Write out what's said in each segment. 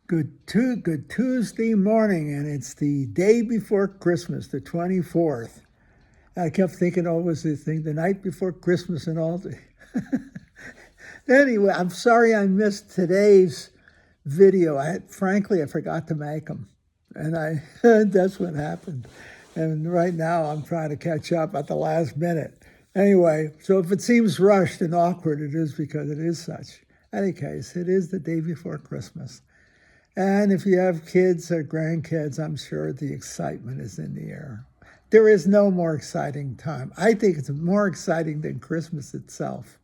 Good Tuesday morning, and it's the day before Christmas, the 24th. I kept thinking, oh, it was the thing, the night before Christmas and all. Anyway, I'm sorry I missed today's video. Frankly, I forgot to make them, and that's what happened. And right now, I'm trying to catch up at the last minute. Anyway, so if it seems rushed and awkward, it is because it is such. In any case, it is the day before Christmas. And if you have kids or grandkids, I'm sure the excitement is in the air. There is no more exciting time. I think it's more exciting than Christmas itself.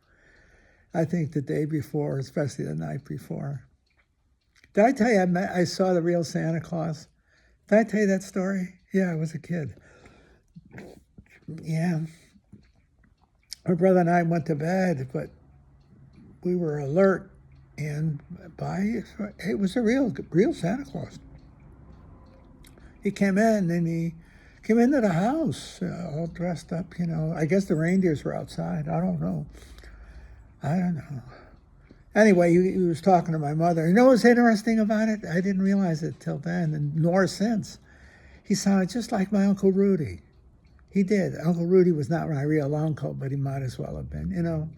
I think the day before, especially the night before. Did I tell you I saw the real Santa Claus? Did I tell you that story? Yeah, I was a kid. Yeah. My brother and I went to bed, but we were alert. And it was a real Santa Claus. He came in and he came into the house all dressed up, I guess the reindeers were outside. I don't know. Anyway, he was talking to my mother. You know what's interesting about it? I didn't realize it till then, and nor since. He sounded just like my Uncle Rudy. He did. Uncle Rudy was not my real uncle, but he might as well have been,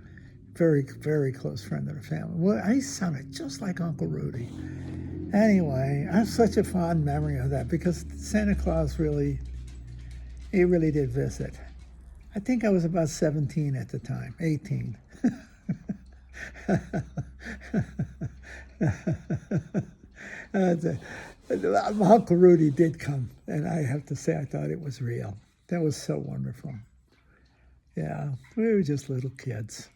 very, very close friend of the family. Well, I sounded just like Uncle Rudy. Anyway, I have such a fond memory of that because Santa Claus he really did visit. I think I was about 17 at the time, 18. Uncle Rudy did come, and I have to say I thought it was real. That was so wonderful. Yeah, we were just little kids.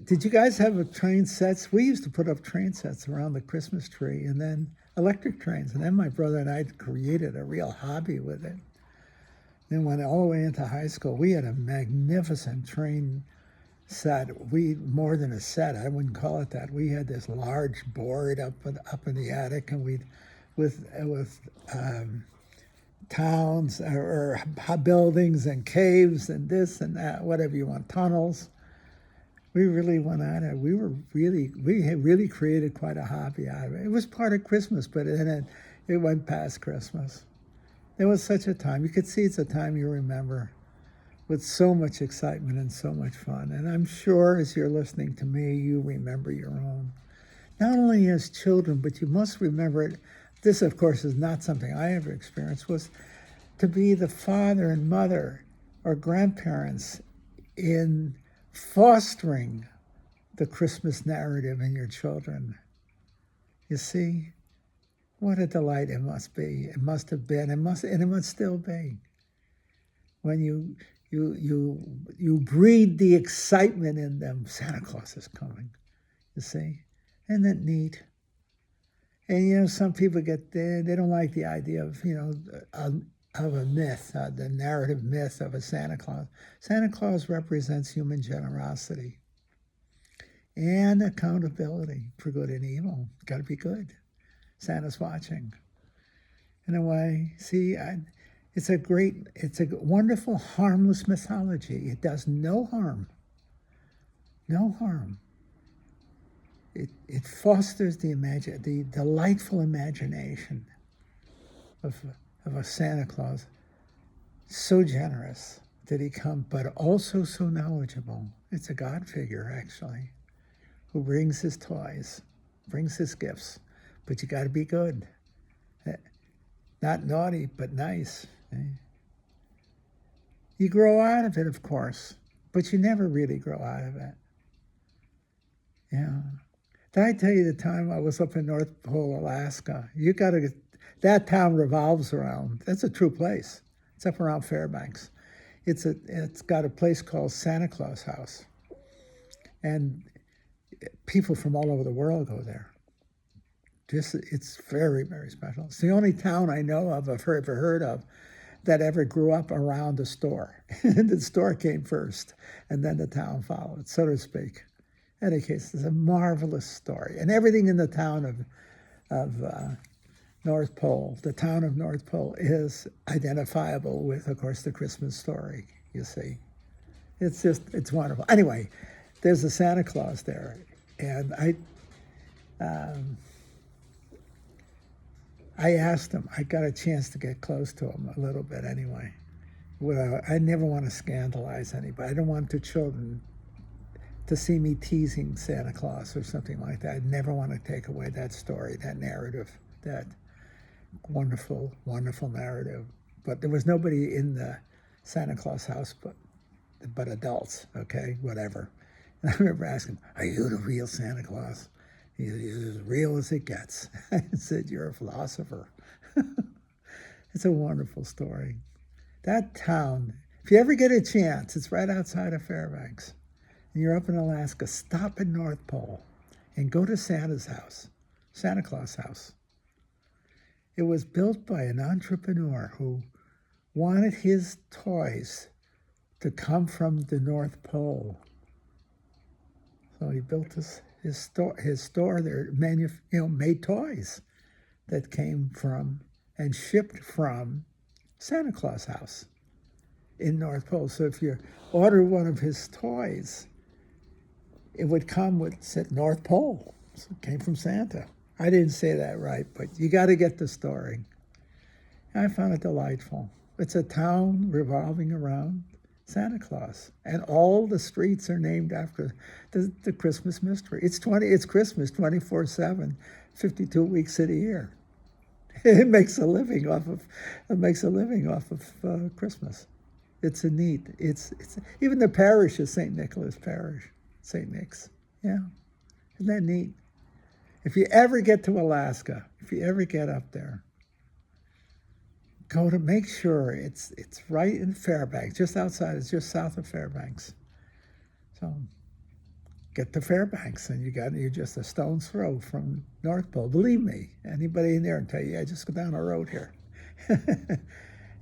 Did you guys have train sets? We used to put up train sets around the Christmas tree and then electric trains. And then my brother and I created a real hobby with it. Then went all the way into high school. We had a magnificent train set. More than a set, I wouldn't call it that. We had this large board up in the attic, and with towns or buildings and caves and this and that, whatever you want, tunnels. We really went at it. We had really created quite a hobby out of it. It was part of Christmas, but then it went past Christmas. It was such a time. You could see it's a time you remember with so much excitement and so much fun. And I'm sure as you're listening to me, you remember your own. Not only as children, but you must remember it. This, of course, is not something I ever experienced, was to be the father and mother or grandparents in fostering the Christmas narrative in your children. You see, what a delight it must be. It must have been, and it must still be. When you breed the excitement in them, Santa Claus is coming. You see, isn't that neat? And some people they don't like the idea of of a myth, the narrative myth of a Santa Claus. Santa Claus represents human generosity and accountability for good and evil. Got to be good. Santa's watching. In a way, see, it's a wonderful, harmless mythology. It does no harm. No harm. It fosters the delightful imagination of a Santa Claus, so generous did he come, but also so knowledgeable. It's a God figure, actually, who brings his toys, brings his gifts, but you got to be good. Not naughty, but nice. You grow out of it, of course, but you never really grow out of it. Yeah. Did I tell you the time I was up in North Pole, Alaska? That town revolves around, that's a true place. It's up around Fairbanks. It's got a place called Santa Claus House. And people from all over the world go there. It's very, very special. It's the only town I know of, I've ever heard of, that ever grew up around a store. The store came first, and then the town followed, so to speak. In any case, it's a marvelous story. And everything in the town of North Pole, the town of North Pole, is identifiable with, of course, the Christmas story, you see. It's wonderful. Anyway, there's a Santa Claus there. And I asked him. I got a chance to get close to him a little bit anyway. I never want to scandalize anybody. I don't want the children to see me teasing Santa Claus or something like that. I never want to take away that story, that narrative, that wonderful, wonderful narrative. But there was nobody in the Santa Claus house but adults, okay, whatever. And I remember asking him, "Are you the real Santa Claus?" He's as real as it gets. I said, "You're a philosopher." It's a wonderful story. That town, if you ever get a chance, it's right outside of Fairbanks, and you're up in Alaska, stop in North Pole and go to Santa's house, Santa Claus house. It was built by an entrepreneur who wanted his toys to come from the North Pole. So he built his store there, made toys that came from and shipped from Santa Claus house in North Pole. So if you order one of his toys, it would come with, said North Pole. So it came from Santa. I didn't say that right, but you got to get the story. I found it delightful. It's a town revolving around Santa Claus, and all the streets are named after the Christmas mystery. It's Christmas 24/7, 52 weeks of the year. It makes a living off of Christmas. It's even the parish is St. Nicholas Parish, St. Nick's. Yeah, isn't that neat? If you ever get to Alaska, if you ever get up there, go to make sure it's right in Fairbanks, just outside. It's just south of Fairbanks. So get to Fairbanks, and you're just a stone's throw from North Pole. Believe me, anybody in there can tell you, yeah, just go down the road here.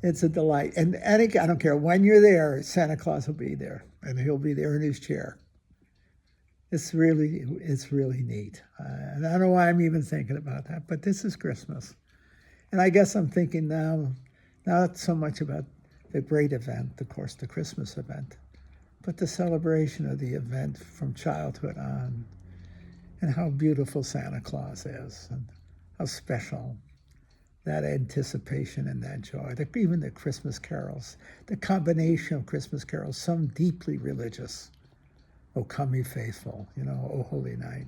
It's a delight. And I don't care when you're there, Santa Claus will be there, and he'll be there in his chair. It's really neat. And I don't know why I'm even thinking about that, but this is Christmas. And I guess I'm thinking now, not so much about the great event, of course, the Christmas event, but the celebration of the event from childhood on, and how beautiful Santa Claus is, and how special that anticipation and that joy, even the Christmas carols, the combination of Christmas carols, some deeply religious, "O come ye faithful," "O holy night,"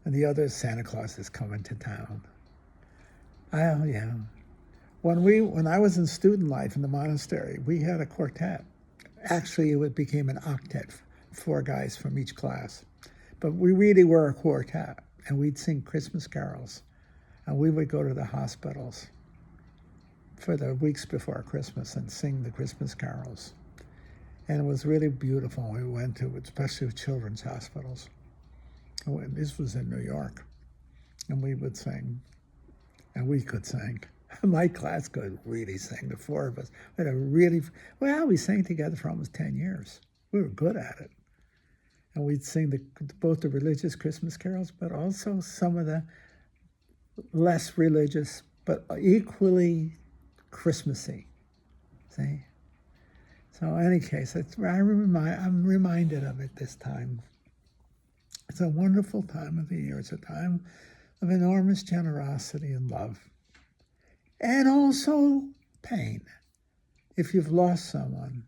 and the other, Santa Claus is coming to town. Oh, yeah. When I was in student life in the monastery, we had a quartet. Actually, it became an octet, 4 guys from each class. But we really were a quartet, and we'd sing Christmas carols. And we would go to the hospitals for the weeks before Christmas and sing the Christmas carols. And it was really beautiful. We went to, especially children's hospitals. This was in New York. And we would sing. And we could sing. My class could really sing, the 4 of us. We sang together for almost 10 years. We were good at it. And we'd sing both the religious Christmas carols, but also some of the less religious, but equally Christmassy. See? So in any case, I'm reminded of it this time. It's a wonderful time of the year. It's a time of enormous generosity and love. And also pain. If you've lost someone,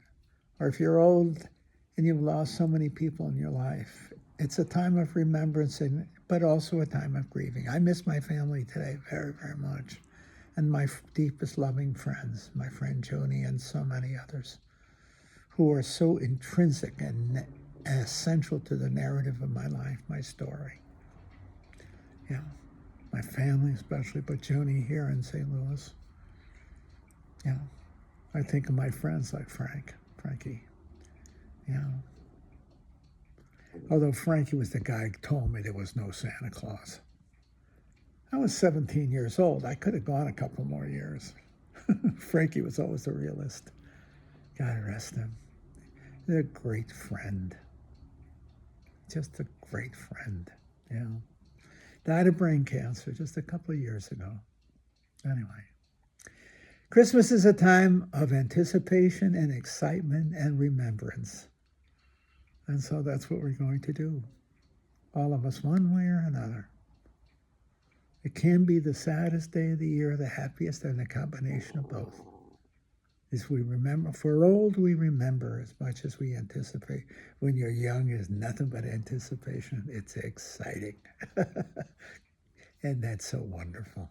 or if you're old and you've lost so many people in your life, it's a time of remembrance, but also a time of grieving. I miss my family today very, very much. And my deepest loving friends, my friend Joni and so many others, who are so intrinsic and essential to the narrative of my life, my story. Yeah. My family especially, but Joni here in St. Louis. Yeah. I think of my friends like Frankie. Yeah. Although Frankie was the guy who told me there was no Santa Claus. I was 17 years old. I could have gone a couple more years. Frankie was always a realist. God rest him. He's a great friend. Just a great friend. Yeah. Died of brain cancer just a couple of years ago. Anyway, Christmas is a time of anticipation and excitement and remembrance. And so that's what we're going to do. All of us, one way or another. It can be the saddest day of the year, the happiest, and a combination of both. As we remember, if we're old, we remember as much as we anticipate. When you're young, it's nothing but anticipation. It's exciting. And that's so wonderful.